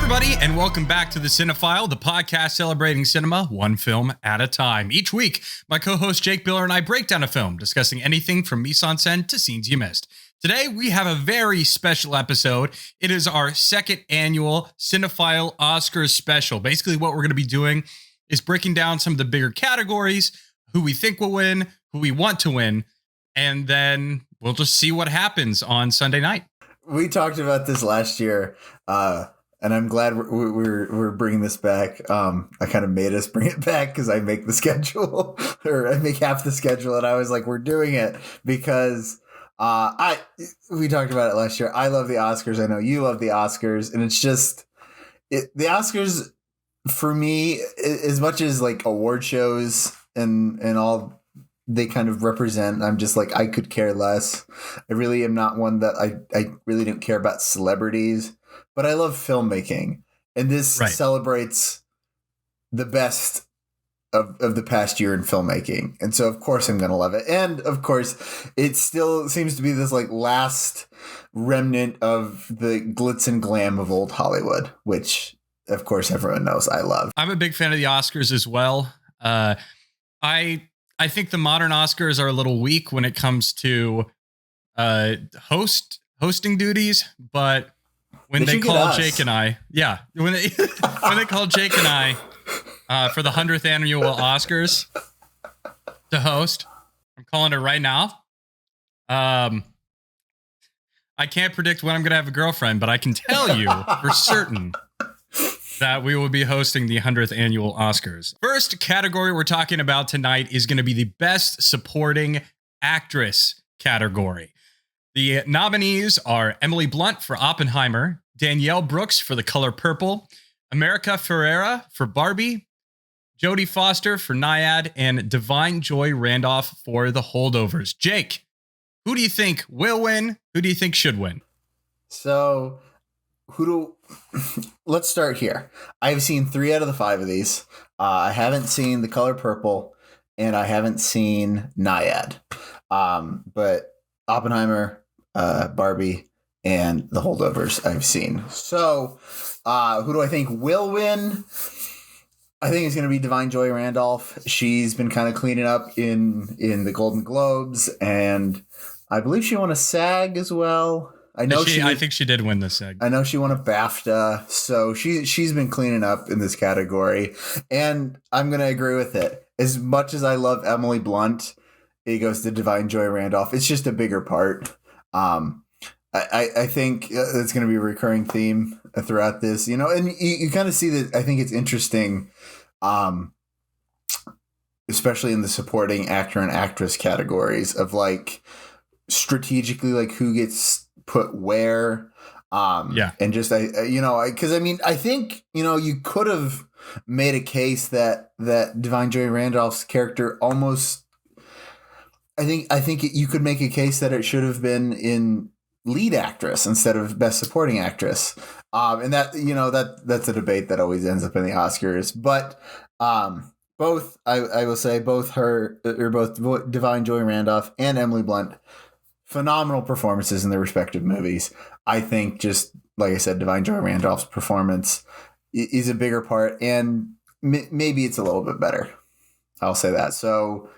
everybody, and welcome back to the Cinefile, the podcast celebrating cinema one film at a time. Each week, my co-host Jake Biller and I break down a film, discussing anything from mise en scène to scenes you missed. Today, we have a very special episode. It is our second annual Cinefile Oscars special. Basically, what we're going to be doing is breaking down some of the bigger categories, who we think will win, who we want to win, and then we'll just see what happens on Sunday night. We talked about this last year, and I'm glad we're bringing this back. I kind of made us bring it back because I make the schedule, or I make half the schedule, and I was like, we're doing it because we talked about it last year. I love the Oscars. I know you love the Oscars, and it's just the Oscars for me, as much as like award shows and all they kind of represent, I'm just like, I could care less. I really am not one that I really don't care about celebrities, but I love filmmaking, and this celebrates the best of the past year in filmmaking. And so of course I'm going to love it. And of course it still seems to be this like last remnant of the glitz and glam of old Hollywood, which of course everyone knows I love. I'm a big fan of the Oscars as well. I think the modern Oscars are a little weak when it comes to hosting duties, but when they call Jake and I, when they call Jake and I for the 100th annual Oscars to host, I'm calling it right now. I can't predict when I'm going to have a girlfriend, but I can tell you for certain that we will be hosting the 100th annual Oscars. First category we're talking about tonight is going to be the Best Supporting Actress category. The nominees are Emily Blunt for Oppenheimer, Danielle Brooks for The Color Purple, America Ferrera for Barbie, Jodie Foster for Nyad, and Divine Joy Randolph for The Holdovers. Jake, who do you think will win? Who do you think should win? So let's start here. I've seen 3 out of the 5 of these. I haven't seen The Color Purple, and I haven't seen Nyad. But Oppenheimer, Barbie, and The Holdovers I've seen. So who do I think will win? I think it's going to be Divine Joy Randolph. She's been kind of cleaning up in the Golden Globes, and I believe she won a SAG as well. I think she did win the SAG. I know she won a BAFTA, so she's been cleaning up in this category, and I'm going to agree with it. As much as I love Emily Blunt, it goes to Divine Joy Randolph. It's just a bigger part. I think it's going to be a recurring theme throughout this, and you kind of see that. I think it's interesting, especially in the supporting actor and actress categories of like strategically, like who gets put where, and just because I think you could have made a case that Divine Joy Randolph's character almost. I think you could make a case that it should have been in lead actress instead of best supporting actress, and that that's a debate that always ends up in the Oscars. But both I will say both Divine Joy Randolph and Emily Blunt, phenomenal performances in their respective movies. I think, just like I said, Divine Joy Randolph's performance is a bigger part, and maybe it's a little bit better. I'll say that. So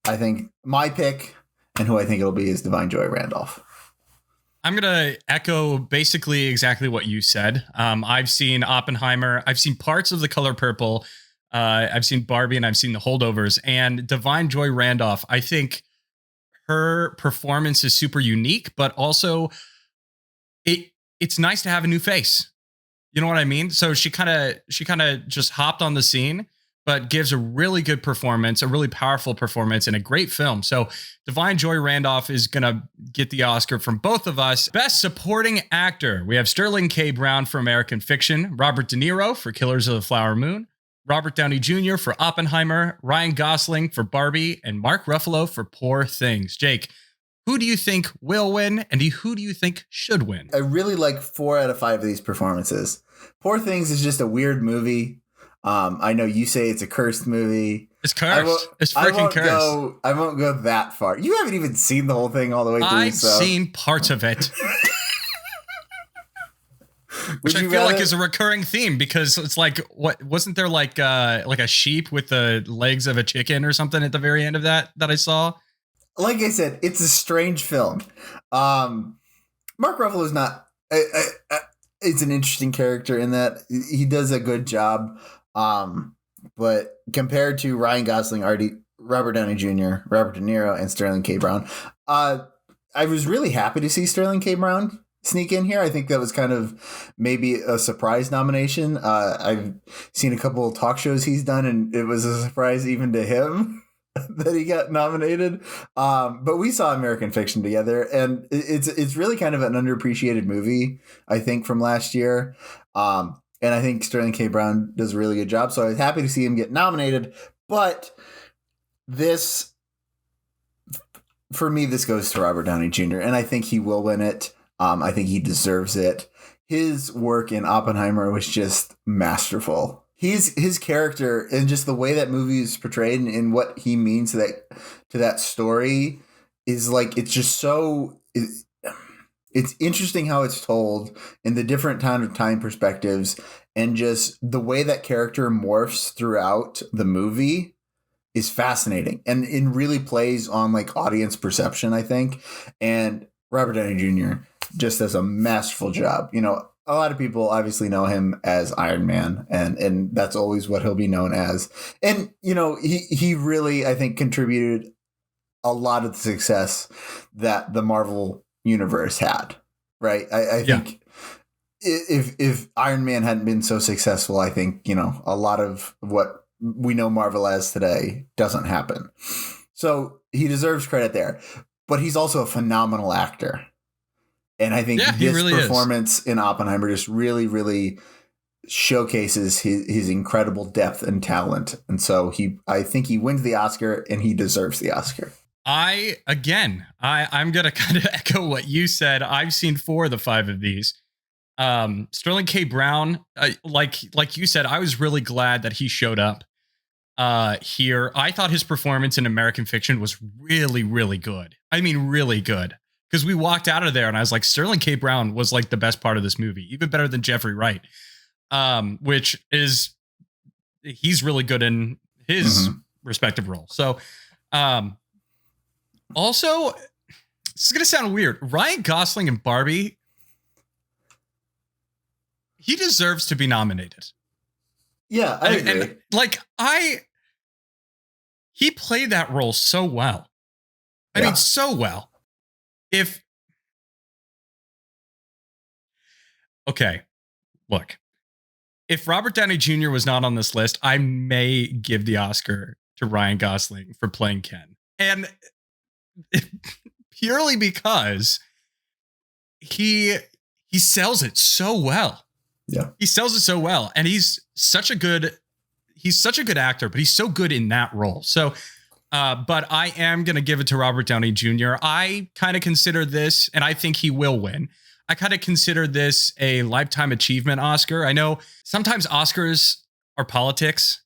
I think my pick and who I think it'll be is Divine Joy Randolph. I'm going to echo basically exactly what you said. I've seen Oppenheimer. I've seen parts of The Color Purple. I've seen Barbie, and I've seen The Holdovers. And Divine Joy Randolph, I think her performance is super unique, but also it's nice to have a new face. You know what I mean? So she kind of just hopped on the scene, but gives a really good performance, a really powerful performance, and a great film. So Divine Joy Randolph is going to get the Oscar from both of us. Best Supporting Actor. We have Sterling K. Brown for American Fiction, Robert De Niro for Killers of the Flower Moon, Robert Downey Jr. for Oppenheimer, Ryan Gosling for Barbie, and Mark Ruffalo for Poor Things. Jake, who do you think will win, and who do you think should win? I really like 4 out of 5 of these performances. Poor Things is just a weird movie. I know you say it's a cursed movie. It's cursed. It's freaking cursed. I won't go that far. You haven't even seen the whole thing all the way through. I've seen parts of it. Which I feel like is a recurring theme, because it's like, what wasn't there like a sheep with the legs of a chicken or something at the very end of that I saw? Like I said, it's a strange film. Mark Ruffalo is not. It's an interesting character in that he does a good job. But compared to Ryan Gosling, Robert Downey Jr., Robert De Niro, and Sterling K. Brown, I was really happy to see Sterling K. Brown sneak in here. I think that was kind of maybe a surprise nomination. I've seen a couple of talk shows he's done, and it was a surprise even to him that he got nominated. But we saw American Fiction together, and it's really kind of an underappreciated movie, I think, from last year. And I think Sterling K. Brown does a really good job. So I was happy to see him get nominated. But for me, this goes to Robert Downey Jr., and I think he will win it. I think he deserves it. His work in Oppenheimer was just masterful. His character and just the way that movie is portrayed and what he means to that story is like, it's just so... It's interesting how it's told in the different time perspectives, and just the way that character morphs throughout the movie is fascinating, and it really plays on like audience perception, I think. And Robert Downey Jr. just does a masterful job. You know, a lot of people obviously know him as Iron Man, and that's always what he'll be known as. And, you know, he really, I think, contributed a lot of the success that the Marvel universe had, right? I think if Iron Man hadn't been so successful, I think, you know, a lot of what we know Marvel as today doesn't happen. So he deserves credit there, but he's also a phenomenal actor. And I think this really performance in Oppenheimer just really, really showcases his incredible depth and talent. And so I think he wins the Oscar, and he deserves the Oscar. I'm going to kind of echo what you said. I've seen 4 of the 5 of these. Sterling K. Brown, like you said, I was really glad that he showed up here. I thought his performance in American Fiction was really, really good. I mean, really good. Because we walked out of there and I was like, Sterling K. Brown was like the best part of this movie, even better than Jeffrey Wright, which is, he's really good in his respective role. So, also, this is going to sound weird. Ryan Gosling and Barbie, he deserves to be nominated. Yeah, I agree. And, he played that role so well. I mean, so well. Look, if Robert Downey Jr. was not on this list, I may give the Oscar to Ryan Gosling for playing Ken. And purely because he sells it so well. Yeah. He sells it so well. And he's such a good actor, but he's so good in that role. So, but I am going to give it to Robert Downey Jr. I kind of consider this, and I think he will win, I kind of consider this a Lifetime Achievement Oscar. I know sometimes Oscars are politics.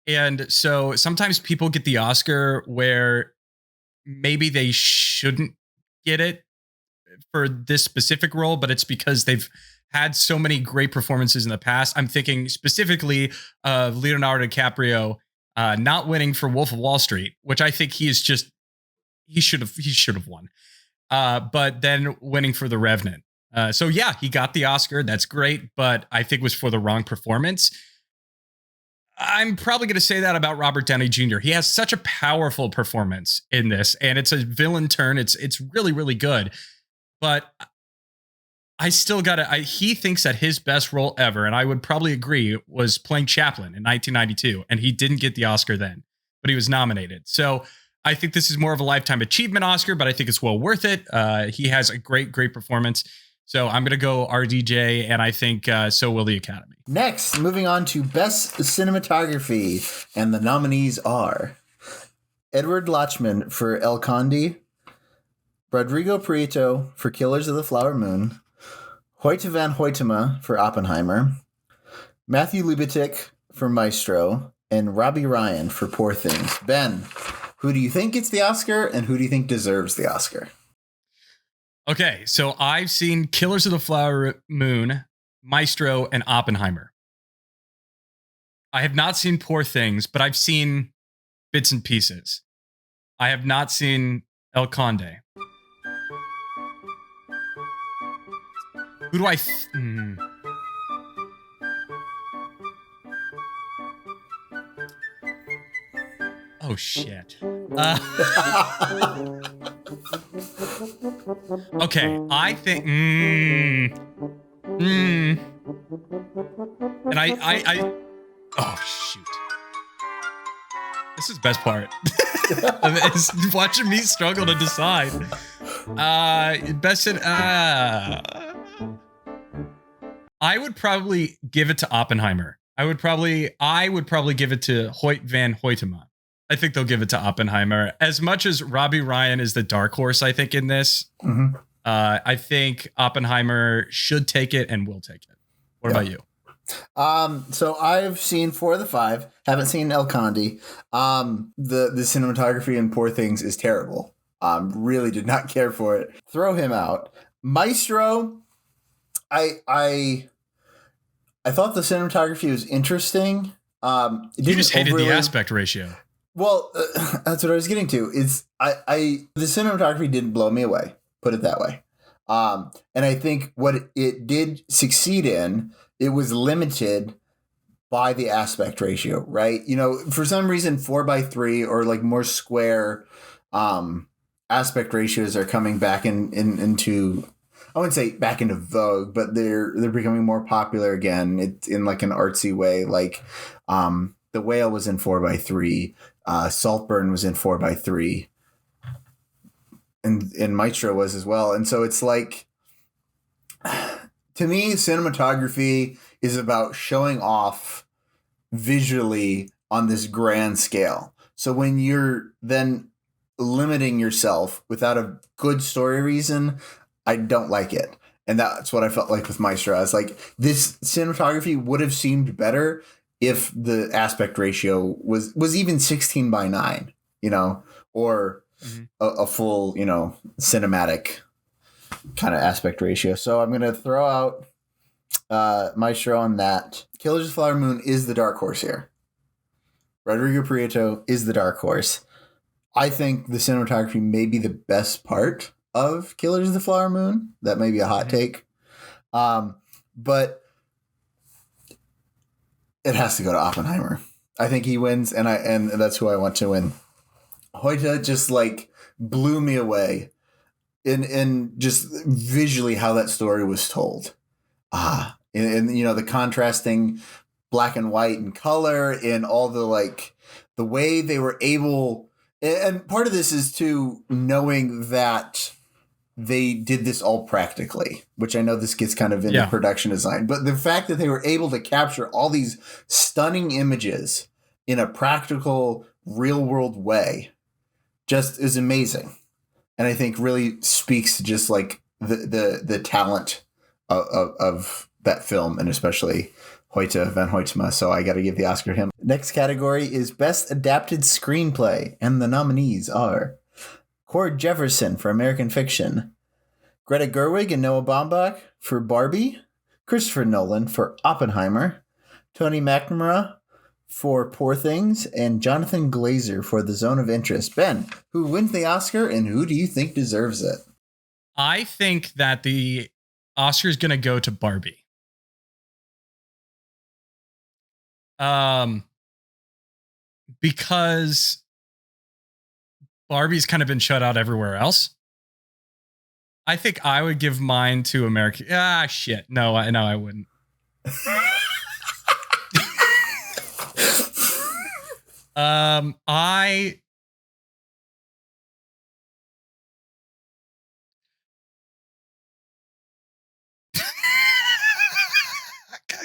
And so sometimes people get the Oscar where maybe they shouldn't get it for this specific role, but it's because they've had so many great performances in the past. I'm thinking specifically of Leonardo DiCaprio not winning for Wolf of Wall Street, which I think he should have won. But then winning for The Revenant. So yeah, he got the Oscar. That's great, but I think it was for the wrong performance. I'm probably going to say that about Robert Downey Jr. He has such a powerful performance in this, and it's a villain turn. It's really, really good. But I still he thinks that his best role ever, and I would probably agree, was playing Chaplin in 1992, and he didn't get the Oscar then, but he was nominated. So I think this is more of a Lifetime Achievement Oscar, but I think it's well worth it. He has a great, great performance. So I'm going to go RDJ, and I think so will the Academy. Next, moving on to Best Cinematography, and the nominees are Edward Lachman for El Conde, Rodrigo Prieto for Killers of the Flower Moon, Hoyte van Hoytema for Oppenheimer, Matthew Libatic for Maestro, and Robbie Ryan for Poor Things. Ben, who do you think gets the Oscar, and who do you think deserves the Oscar? Okay, so I've seen Killers of the Flower Moon. Maestro, and Oppenheimer. I have not seen Poor Things, but I've seen bits and pieces. I have not seen El Conde. Who do I... Oh, shit. Okay, I think... And I... Oh, shoot. This is the best part. It's watching me struggle to decide. Best in... I would probably give it to Oppenheimer. I would probably give it to Hoyt van Hoytema. I think they'll give it to Oppenheimer. As much as Robbie Ryan is the dark horse, I think, in this, I think Oppenheimer should take it and will take it. What about you? So I've seen 4 of the 5. Haven't seen El Conde. The cinematography in Poor Things is terrible. Really did not care for it. Throw him out. Maestro, I thought the cinematography was interesting. You just hated the aspect ratio. Well, that's what I was getting to. Is the cinematography didn't blow me away. Put it that way. And I think what it did succeed in, it was limited by the aspect ratio, right? You know, for some reason, 4:3 or like more square aspect ratios are coming back into. I wouldn't say back into vogue, but they're becoming more popular again. It's in like an artsy way. Like The Whale was in 4:3. Saltburn was in 4:3. And Maestro was as well. And so it's like, to me, cinematography is about showing off visually on this grand scale. So when you're then limiting yourself without a good story reason, I don't like it. And that's what I felt like with Maestro. I was like, this cinematography would have seemed better if the aspect ratio was even 16:9, you know, or a full, you know, cinematic kind of aspect ratio. So I'm going to throw out Maestro on that. Killers of the Flower Moon is the dark horse here. Rodrigo Prieto is the dark horse. I think the cinematography may be the best part of Killers of the Flower Moon. That may be a hot take. But it has to go to Oppenheimer. I think he wins, and that's who I want to win. Hoyte just like blew me away in just visually how that story was told. And you know, the contrasting black and white and color and all the like the way they were able, and part of this is to knowing that they did this all practically, which I know this gets kind of into production design, but the fact that they were able to capture all these stunning images in a practical, real world way just is amazing. And I think really speaks to just like the talent of that film, and especially Hoyte van Hoytema. So I got to give the Oscar to him. Next category is Best Adapted Screenplay, and the nominees are Cord Jefferson for American Fiction, Greta Gerwig and Noah Baumbach for Barbie, Christopher Nolan for Oppenheimer, Tony McNamara for Poor Things, and Jonathan Glazer for The Zone of Interest. Ben, who wins the Oscar, and who do you think deserves it? I think that the Oscar is going to go to Barbie. Because Barbie's kind of been shut out everywhere else. I think I would give mine to American. Shit. No, I wouldn't. I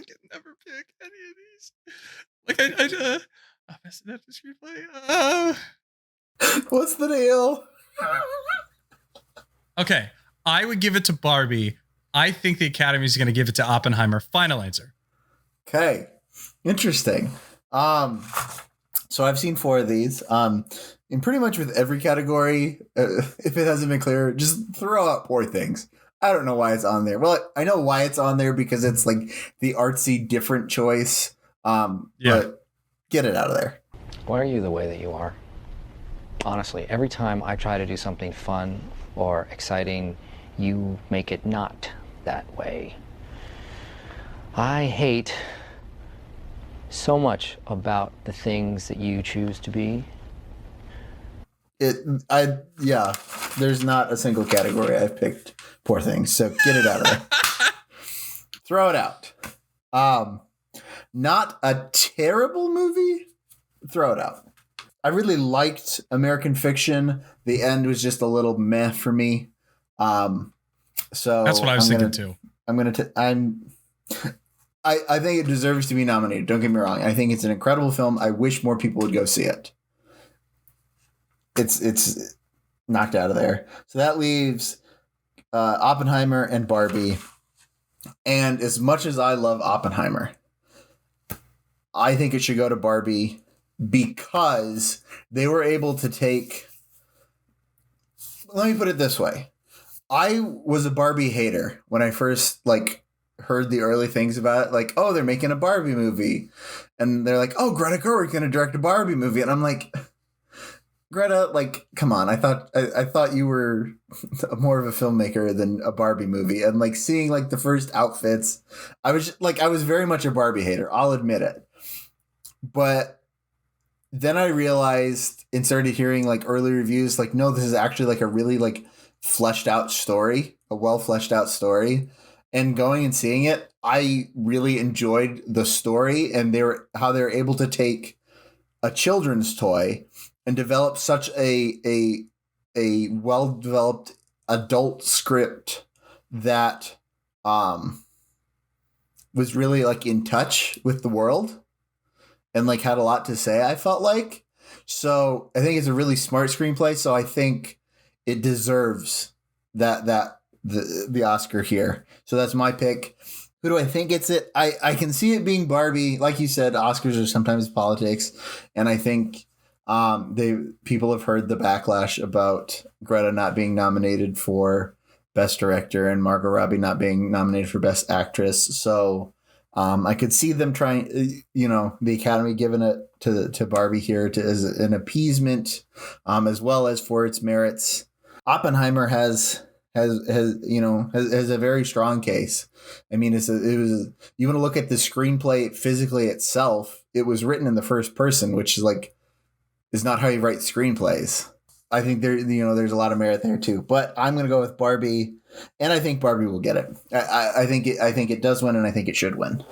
can never pick any of these. Like best adapted screenplay. What's the deal? Okay, I would give it to Barbie. I think the Academy is going to give it to Oppenheimer. Final answer. Okay, interesting. So I've seen 4 of these. In pretty much with every category, if it hasn't been clear, just throw out Poor Things. I don't know why it's on there. Well, I know why it's on there because it's like the artsy different choice. But get it out of there. Why are you the way that you are? Honestly, every time I try to do something fun or exciting, you make it not that way. I hate so much about the things that you choose to be. There's not a single category I've picked poor things, so get it out of there. Throw it out. Not a terrible movie. Throw it out. I really liked American Fiction. The end was just a little meh for me. So that's what I was thinking too. I think it deserves to be nominated. Don't get me wrong. I think it's an incredible film. I wish more people would go see it. It's knocked out of there. So that leaves Oppenheimer and Barbie. And as much as I love Oppenheimer, I think it should go to Barbie because they were able to take... Let me put it this way. I was a Barbie hater when I first heard the early things about it. Like, oh, they're making a Barbie movie. And they're like, oh, Greta Gerwig's going to direct a Barbie movie. And I'm like... Greta, come on. I thought you were more of a filmmaker than a Barbie movie. And seeing the first outfits, I was very much a Barbie hater. I'll admit it. But then I realized and started hearing early reviews, no, this is actually a really fleshed out story, a well fleshed out story. And going and seeing it, I really enjoyed the story and how they were able to take a children's toy and develop such a well-developed adult script that was really in touch with the world and had a lot to say, I felt like. So I think it's a really smart screenplay. So I think it deserves the Oscar here. So that's my pick. Who do I think gets it? I can see it being Barbie. Like you said, Oscars are sometimes politics. And I think people have heard the backlash about Greta not being nominated for Best Director and Margot Robbie not being nominated for Best Actress. So I could see them trying, the Academy giving it to Barbie here as an appeasement, as well as for its merits. Oppenheimer has a very strong case. I mean, you want to look at the screenplay physically itself. It was written in the first person, which is not how you write screenplays. I think there's a lot of merit there too. But I'm going to go with Barbie, and I think Barbie will get it. I think it does win, and I think it should win.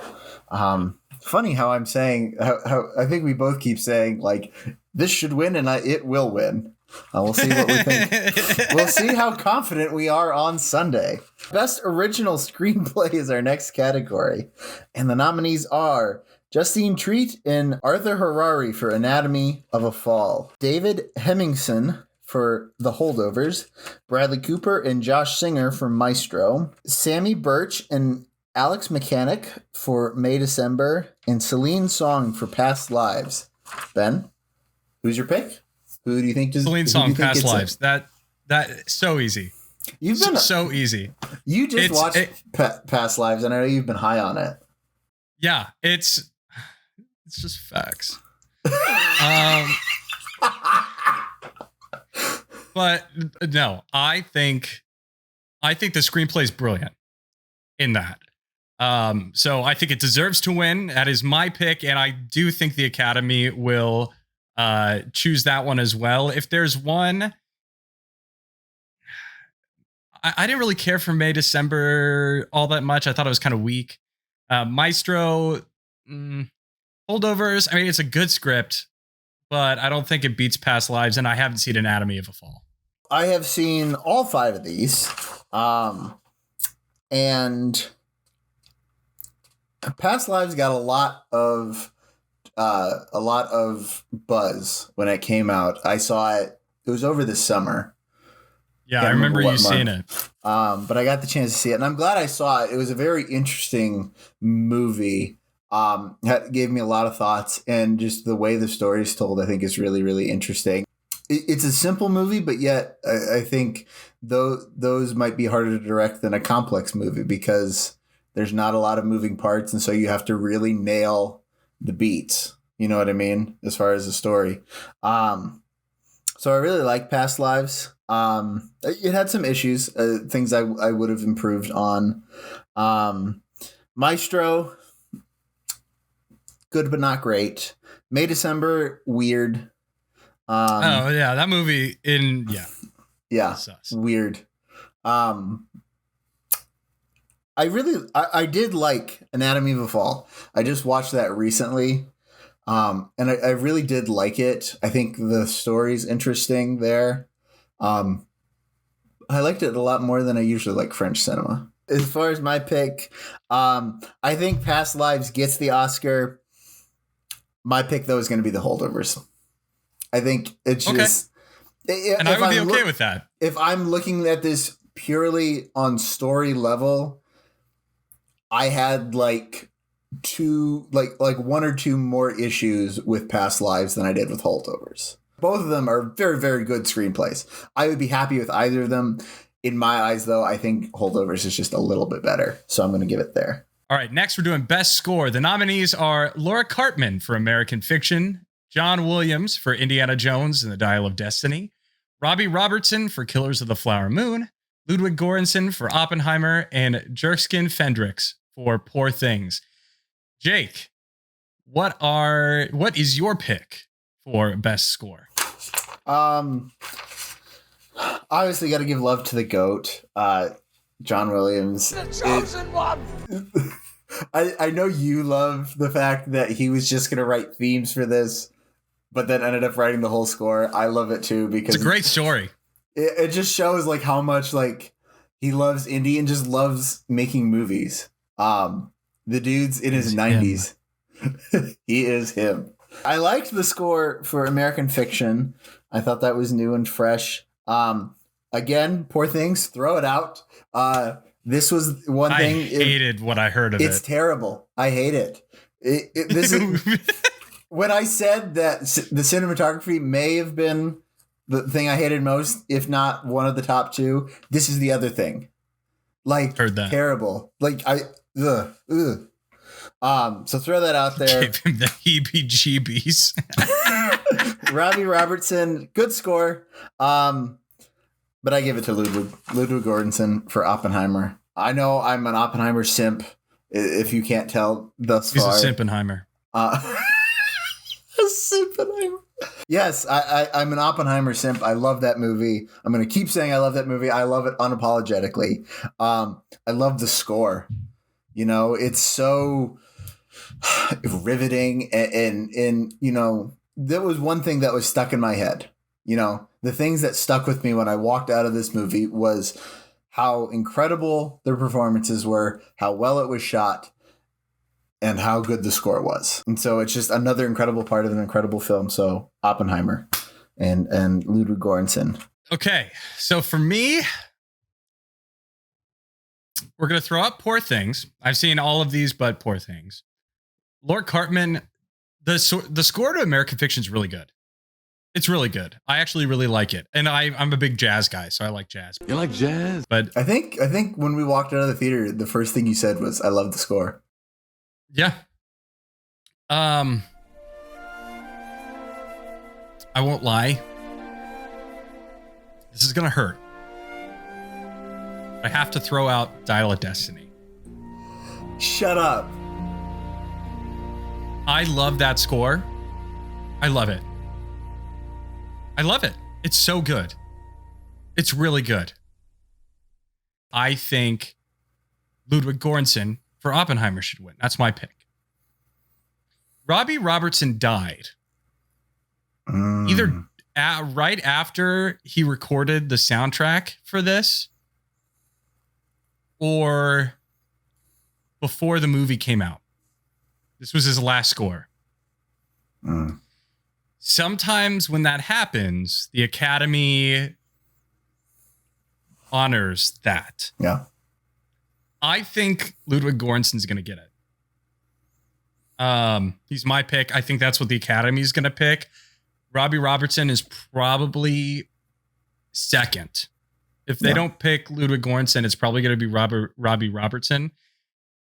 Funny how I'm saying how I think we both keep saying this should win, and it will win. We'll see what we think. We'll see how confident we are on Sunday. Best Original Screenplay is our next category, and the nominees are Justine Treat and Arthur Harari for Anatomy of a Fall, David Hemmingson for The Holdovers, Bradley Cooper and Josh Singer for Maestro, Sammy Birch and Alex Mechanic for May December, and Celine Song for Past Lives. Ben, who's your pick? Who do you think does Celine Song, Past Lives? That so easy. You've been so easy. You just watched Past Lives, and I know you've been high on it. Yeah, it's just facts. But no, I think the screenplay is brilliant in that. So I think it deserves to win. That is my pick, and I do think the Academy will choose that one as well. If there's one, I didn't really care for May December all that much. I thought it was kind of weak. Maestro, Holdovers, I mean, it's a good script, but I don't think it beats Past Lives, and I haven't seen Anatomy of a Fall. I have seen all 5 of these, and Past Lives got a lot of buzz when it came out. I saw it. It was over the summer. Yeah, I remember you seeing it. But I got the chance to see it, and I'm glad I saw it. It was a very interesting movie. Gave me a lot of thoughts, and just the way the story is told, I think is really, really interesting. it's a simple movie, but yet I think those might be harder to direct than a complex movie because there's not a lot of moving parts. And so you have to really nail the beats. You know what I mean? As far as the story. So I really like Past Lives. It had some issues, things I would have improved on. Maestro, good but not great. May December, weird. Oh yeah, that movie yeah, weird. I did like Anatomy of a Fall. I just watched that recently. And I really did like it. I think the story's interesting there. I liked it a lot more than I usually like French cinema. As far as my pick, I think Past Lives gets the Oscar. My pick, though, is going to be The Holdovers. I think it's just... And I would be okay with that. If I'm looking at this purely on story level, I had like one or two more issues with Past Lives than I did with Holdovers. Both of them are very, very good screenplays. I would be happy with either of them. In my eyes, though, I think Holdovers is just a little bit better. So I'm going to give it there. All right, next we're doing Best Score. The nominees are Laura Cartman for American Fiction, John Williams for Indiana Jones and the Dial of Destiny, Robbie Robertson for Killers of the Flower Moon, Ludwig Göransson for Oppenheimer, and Jerskin Fendrix for Poor Things. Jake, what is your pick for Best Score? Obviously got to give love to the GOAT, John Williams. The chosen one! I know you love the fact that he was just going to write themes for this, but then ended up writing the whole score. I love it too because it's a great story. It just shows like how much like he loves indie and just loves making movies. The dude's in his 90s. He is him. I liked the score for American Fiction. I thought that was new and fresh. Again, Poor Things, throw it out. This was one thing. I hated what I heard of it. It's terrible. I hate it. This is when I said that the cinematography may have been the thing I hated most, if not one of the top two. This is the other thing. Like, heard that. Terrible. Like so throw that out there. Give him the heebie-jeebies. Robbie Robertson, good score. But I give it to Ludwig Göransson for Oppenheimer. I know I'm an Oppenheimer simp, if you can't tell thus far. He's a Simpenheimer. A Simpenheimer. Yes, I'm an Oppenheimer simp. I love that movie. I'm going to keep saying I love that movie. I love it unapologetically. I love the score. You know, it's so riveting. And you know, there was one thing that was stuck in my head. You know, the things that stuck with me when I walked out of this movie was how incredible their performances were, how well it was shot, and how good the score was. And so it's just another incredible part of an incredible film. So Oppenheimer and Ludwig Göransson. Okay, so for me, we're going to throw out Poor Things. I've seen all of these, but Poor Things. Lord Cartman, the score to American Fiction is really good. It's really good. I actually really like it. And I'm a big jazz guy, so I like jazz. You like jazz? But I think when we walked out of the theater, the first thing you said was, I love the score. Yeah. I won't lie. This is going to hurt. I have to throw out Dial of Destiny. Shut up. I love that score. I love it. I love it. It's so good. It's really good. I think Ludwig Göransson for Oppenheimer should win. That's my pick. Robbie Robertson died. Either right after he recorded the soundtrack for this or before the movie came out. This was his last score. Sometimes when that happens, the Academy honors that. Yeah. I think Ludwig Göransson's going to get it. He's my pick. I think that's what the Academy is going to pick. Robbie Robertson is probably second. If they don't pick Ludwig Göransson, it's probably going to be Robbie Robertson.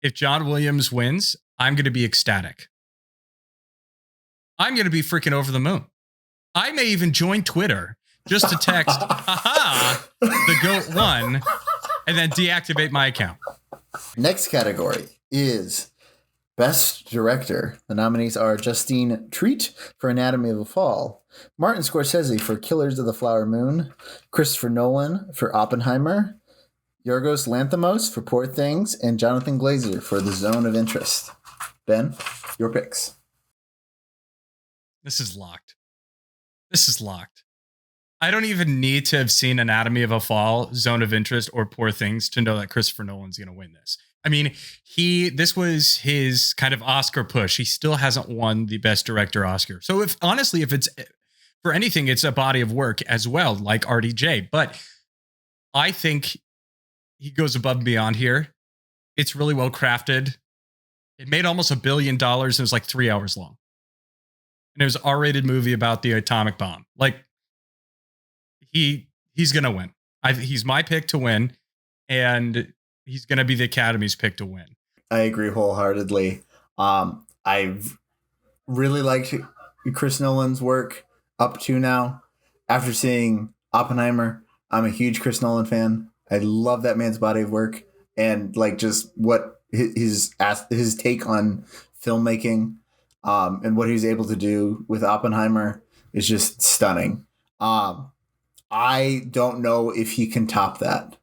If John Williams wins, I'm going to be ecstatic. I'm going to be freaking over the moon. I may even join Twitter just to text, haha, the GOAT won, and then deactivate my account. Next category is Best Director. The nominees are Justine Triet for Anatomy of a Fall, Martin Scorsese for Killers of the Flower Moon, Christopher Nolan for Oppenheimer, Yorgos Lanthimos for Poor Things, and Jonathan Glazer for The Zone of Interest. Ben, your picks. This is locked. I don't even need to have seen Anatomy of a Fall, Zone of Interest, or Poor Things to know that Christopher Nolan's going to win this. I mean, this was his kind of Oscar push. He still hasn't won the Best Director Oscar. So if it's for anything, it's a body of work as well, like RDJ. But I think he goes above and beyond here. It's really well crafted. It made almost $1 billion and it was like 3 hours long. And it was an R-rated movie about the atomic bomb. Like, he's going to win. He's my pick to win. And he's going to be the Academy's pick to win. I agree wholeheartedly. I've really liked Chris Nolan's work up to now. After seeing Oppenheimer, I'm a huge Chris Nolan fan. I love that man's body of work and like just what his take on filmmaking and what he was able to do with Oppenheimer is just stunning. I don't know if he can top that.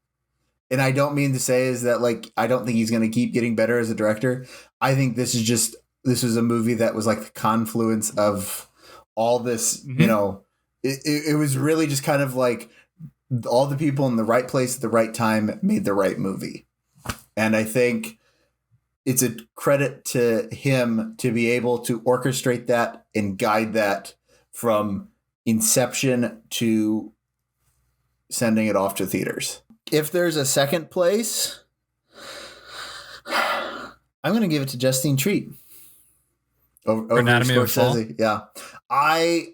And I don't mean to say is that like I don't think he's going to keep getting better as a director. I think this was a movie that was like the confluence of all this, you know, it was really just kind of like all the people in the right place at the right time made the right movie. And I think it's a credit to him to be able to orchestrate that and guide that from inception to sending it off to theaters. If there's a second place, I'm going to give it to Justine Triet. Over Anatomy of a Fall? Yeah. I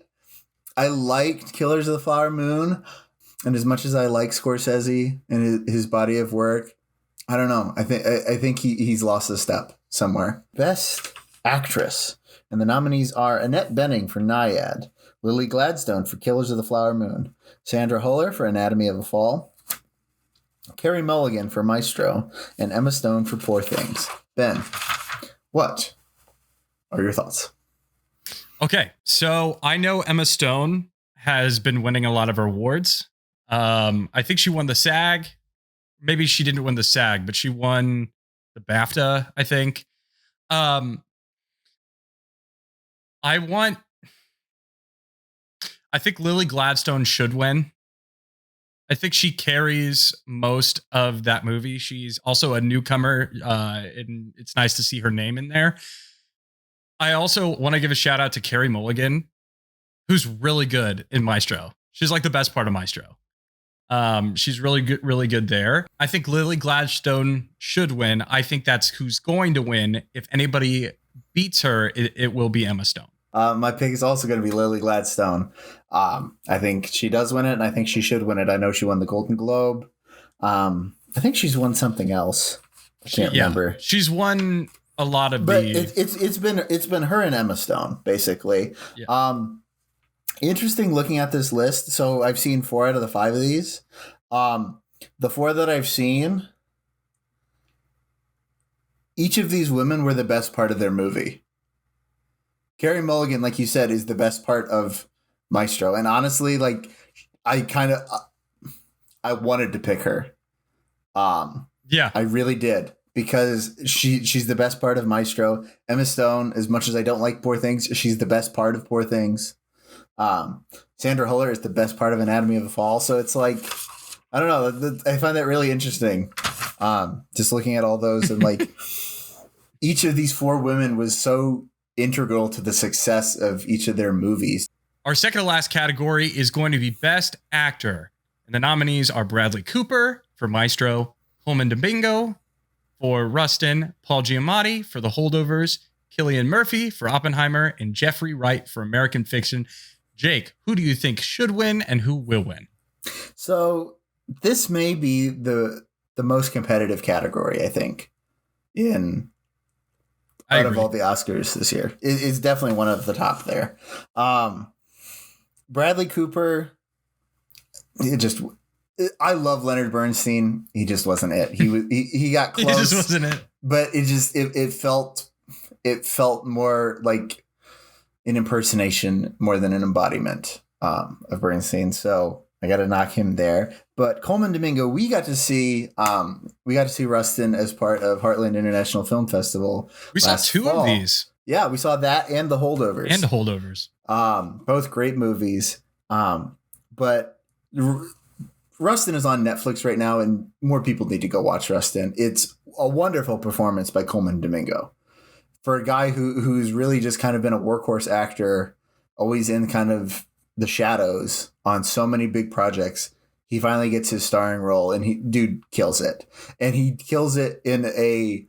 liked Killers of the Flower Moon, and as much as I like Scorsese and his body of work, I don't know. I think he's lost a step somewhere. Best Actress. And the nominees are Annette Bening for Nyad, Lily Gladstone for Killers of the Flower Moon, Sandra Huller for Anatomy of a Fall, Carey Mulligan for Maestro, and Emma Stone for Poor Things. Ben, what are your thoughts? Okay, so I know Emma Stone has been winning a lot of awards. I think she won the SAG. Maybe she didn't win the SAG, but she won the BAFTA, I think. I think Lily Gladstone should win. I think she carries most of that movie. She's also a newcomer, and it's nice to see her name in there. I also want to give a shout out to Carey Mulligan, who's really good in Maestro. She's like the best part of Maestro. She's really good there. I think Lily Gladstone should win. I think that's who's going to win. If anybody beats her, it will be Emma Stone. My pick is also going to be Lily Gladstone. I think she does win it, and I think she should win it. I know she won the Golden Globe. I think she's won something else. I can't remember. She's won a lot of it's been her and Emma Stone basically. Yeah. Interesting looking at this list. So I've seen 4 out of the 5 of these. The 4 that I've seen, each of these women were the best part of their movie. Carey Mulligan, like you said, is the best part of Maestro. And honestly, like I wanted to pick her. I really did. Because she's the best part of Maestro. Emma Stone, as much as I don't like Poor Things, she's the best part of Poor Things. Sandra Huller is the best part of Anatomy of a Fall. So it's like, I don't know. I find that really interesting. Just looking at all those and like each of these 4 women was so integral to the success of each of their movies. Our second to last category is going to be Best Actor. And the nominees are Bradley Cooper for Maestro, Colman Domingo for Rustin, Paul Giamatti for The Holdovers, Cillian Murphy for Oppenheimer, and Jeffrey Wright for American Fiction. Jake, who do you think should win and who will win? So this may be the most competitive category, I think, out of all the Oscars this year. It's definitely one of the top there. Bradley Cooper, I love Leonard Bernstein. He just wasn't it. He got close. He just wasn't it. But it felt more like an impersonation more than an embodiment of Bernstein. So I got to knock him there. But Coleman Domingo, we got to see Rustin as part of Heartland International Film Festival. We saw two of these. Yeah, we saw that and The Holdovers. Both great movies. But Rustin is on Netflix right now, and more people need to go watch Rustin. It's a wonderful performance by Coleman Domingo. For a guy who's really just kind of been a workhorse actor, always in kind of the shadows on so many big projects, he finally gets his starring role, and dude kills it. And he kills it in a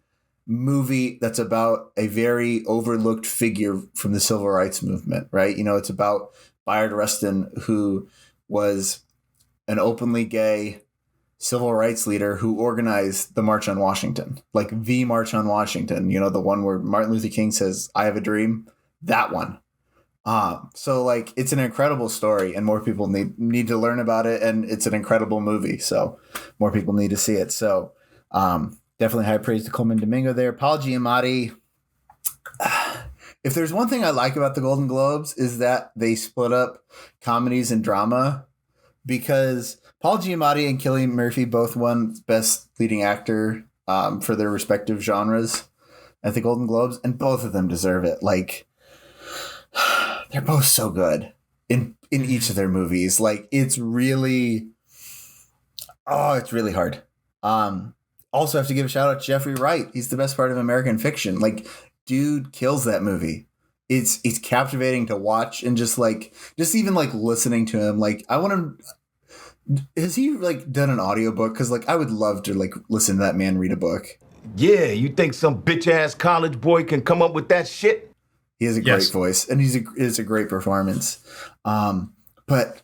movie that's about a very overlooked figure from the civil rights movement, right? You know, it's about Bayard Rustin, who was an openly gay civil rights leader who organized the March on Washington, like the March on Washington, you know, the one where Martin Luther King says, "I have a dream," that one. So like, it's an incredible story, and more people need to learn about it. And it's an incredible movie. So more people need to see it. So, definitely high praise to Coleman Domingo there. Paul Giamatti. If there's one thing I like about the Golden Globes is that they split up comedies and drama, because Paul Giamatti and Cillian Murphy both won Best Leading Actor for their respective genres at the Golden Globes, and both of them deserve it. Like, they're both so good in each of their movies. Like, it's really hard. Also have to give a shout out to Jeffrey Wright. He's the best part of American Fiction. Like, dude kills that movie. It's captivating to watch, and just even listening to him. Like, I want to. Has he done an audiobook? Because I would love to listen to that man read a book. Yeah, you think some bitch ass college boy can come up with that shit? He has a great voice, and it's a great performance. But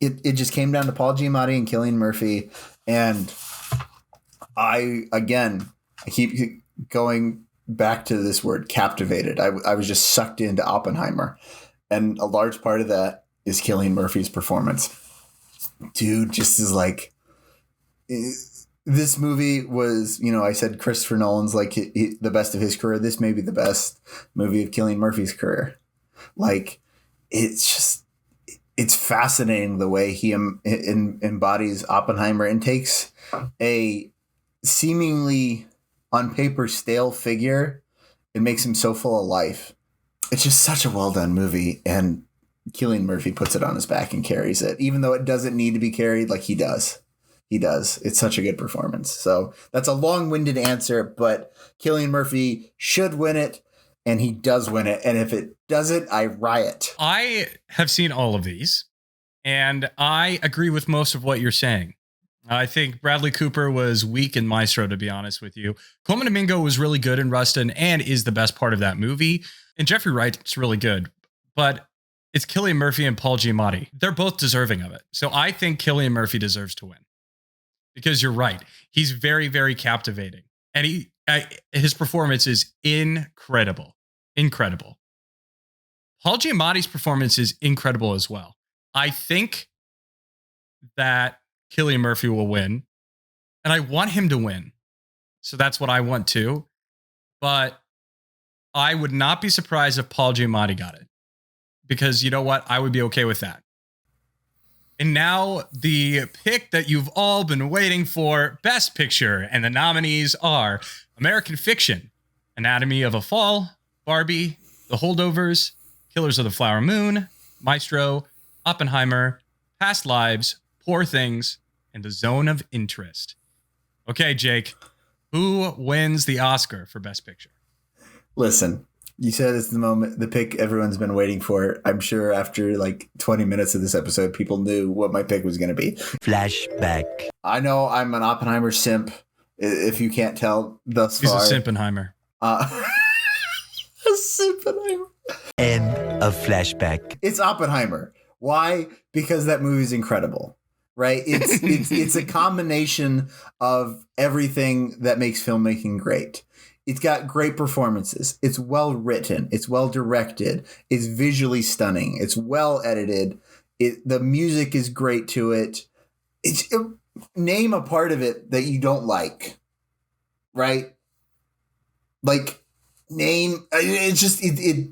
it just came down to Paul Giamatti and Cillian Murphy, and I keep going back to this word, captivated. I was just sucked into Oppenheimer, and a large part of that is Cillian Murphy's performance. Dude just is this movie was, I said Christopher Nolan's the best of his career. This may be the best movie of Cillian Murphy's career. It's fascinating the way he embodies Oppenheimer and takes a seemingly on paper stale figure and makes him so full of life. It's just such a well done movie, and Cillian Murphy puts it on his back and carries it, even though it doesn't need to be carried. He does. It's such a good performance. So that's a long-winded answer, but Cillian Murphy should win it, and he does win it. And if it doesn't, I riot. I have seen all of these, and I agree with most of what you're saying. I think Bradley Cooper was weak in Maestro, to be honest with you. Coleman Domingo was really good in Rustin and is the best part of that movie. And Jeffrey Wright's really good, but it's Cillian Murphy and Paul Giamatti. They're both deserving of it. So I think Cillian Murphy deserves to win, because you're right. He's very, very captivating, and his performance is incredible. Incredible. Paul Giamatti's performance is incredible as well. I think that Cillian Murphy will win, and I want him to win. So that's what I want too. But I would not be surprised if Paul Giamatti got it, because you know what? I would be okay with that. And now the pick that you've all been waiting for, Best Picture, and the nominees are American Fiction, Anatomy of a Fall, Barbie, The Holdovers, Killers of the Flower Moon, Maestro, Oppenheimer, Past Lives, Poor Things, and The Zone of Interest. Okay, Jake, who wins the Oscar for Best Picture? Listen, you said it's the pick everyone's been waiting for. I'm sure after 20 minutes of this episode, people knew what my pick was going to be. Flashback. I know I'm an Oppenheimer simp, if you can't tell thus far. He's a Simpenheimer. A Simpenheimer. End of Flashback. It's Oppenheimer. Why? Because that movie is incredible, right? It's a combination of everything that makes filmmaking great. It's got great performances. It's well written. It's well directed. It's visually stunning. It's well edited. The music is great to it. Name a part of it that you don't like, right? Like, name. It's just it.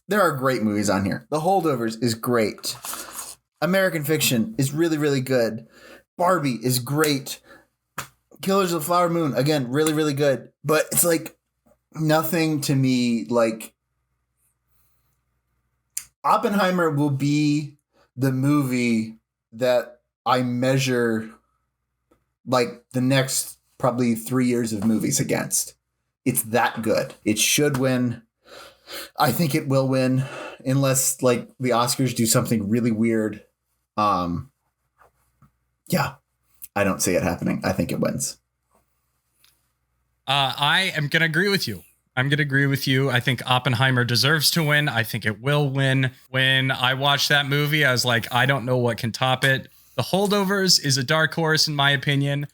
There are great movies on here. The Holdovers is great. American Fiction is really, really good. Barbie is great. Killers of the Flower Moon, again, really, really good. But it's like nothing to me. Like, Oppenheimer will be the movie that I measure like the next probably 3 years of movies against. It's that good. It should win. I think it will win unless like the Oscars do something really weird. Yeah, I don't see it happening. I think it wins. I am going to agree with you. I think Oppenheimer deserves to win. I think it will win. When I watched that movie, I was like, I don't know what can top it. The Holdovers is a dark horse, in my opinion.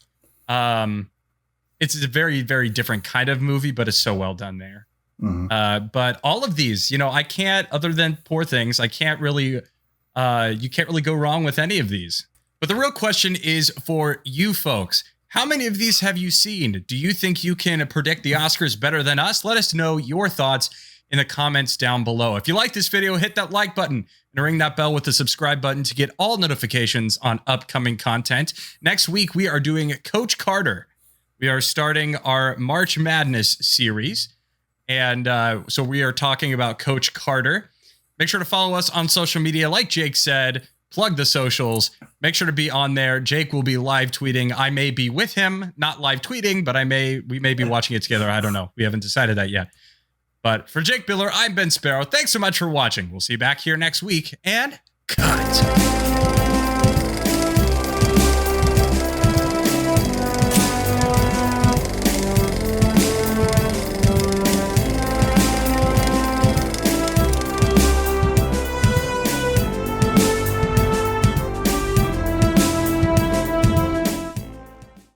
It's a very, very different kind of movie, but it's so well done there. Mm-hmm. But all of these, I can't, other than Poor Things, I can't really, you can't really go wrong with any of these. But the real question is for you folks. How many of these have you seen? Do you think you can predict the Oscars better than us? Let us know your thoughts in the comments down below. If you like this video, hit that like button and ring that bell with the subscribe button to get all notifications on upcoming content. Next week, we are doing Coach Carter. We are starting our March Madness series. And so we are talking about Coach Carter. Make sure to follow us on social media. Like Jake said, plug the socials. Make sure to be on there. Jake will be live tweeting. I may be with him, not live tweeting, but we may be watching it together. I don't know. We haven't decided that yet. But for Jake Biller, I'm Ben Sparrow. Thanks so much for watching. We'll see you back here next week. And cut.